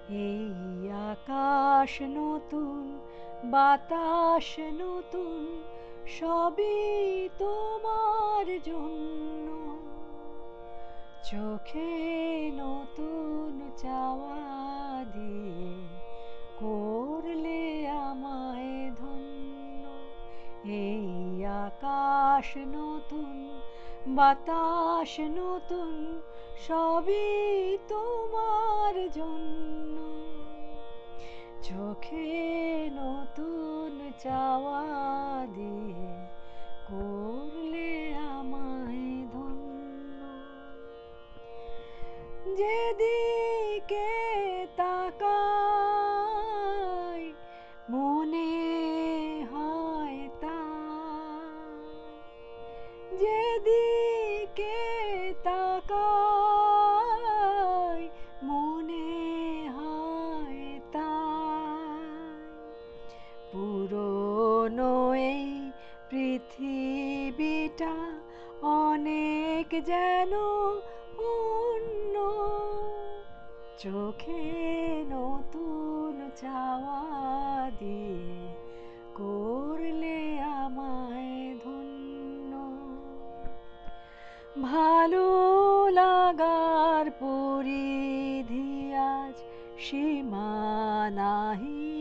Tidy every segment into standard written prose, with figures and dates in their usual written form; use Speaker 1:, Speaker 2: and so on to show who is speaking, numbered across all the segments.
Speaker 1: এই আকাশ নতুন, বাতাস নতুন, সবই তোমার জন্য। চোখে নতুন চাওয়া দিয়ে করলে আমায় ধন্য। এই আকাশ নতুন, বাতাস নতুন, সবই তোমার জন্য। চোখে নতুন চাওয়া দিয়ে করলে আমায় ধন্য। যেদিকে তাকাই মনে হয় তাই, যেদিকে তাকাই মনে হয় তাই। পুরনো এই পৃথিবীটা অনেক যেন অন্য। চোখে নতুন চাওয়া দিয়ে করলে আমায় ধন্য। ভালো লাগার পরিধি আজ সীমা নাহি,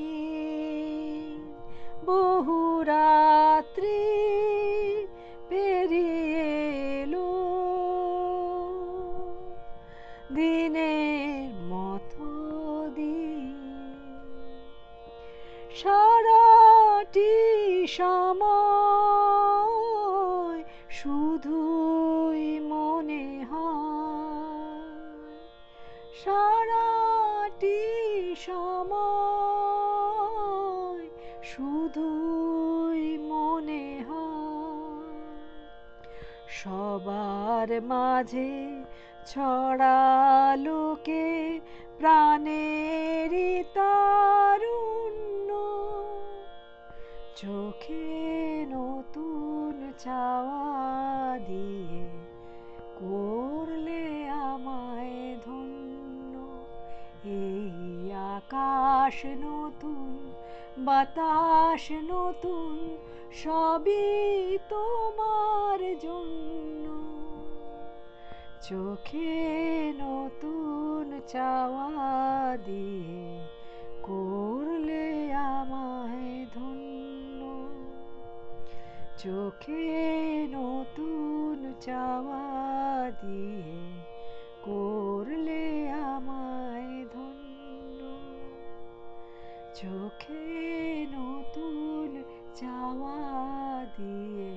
Speaker 1: বহু রাত্রি পেরিয়ে এলো, দিনের মতো দিন। সারাটি সময় শুধুই মনে হয়, সারাটি সময় শুধুই মনে হয়। সবার মাঝে ছড়ালোকে প্রাণেরই তারুণ্য। চোখে নতুন চাওয়া দিয়ে করলে আমায় ধন্য। এই আকাশ নতুন, বাতাস নতুন, সবই তোমার জন্য। চোখে নতুন চাওয়া দিয়ে করলে আমায় ধন্য। চোখে নতুন চাওয়া দিয়ে করলে আমায় ধন্য। চোখে নতুন চাওয়া দিয়ে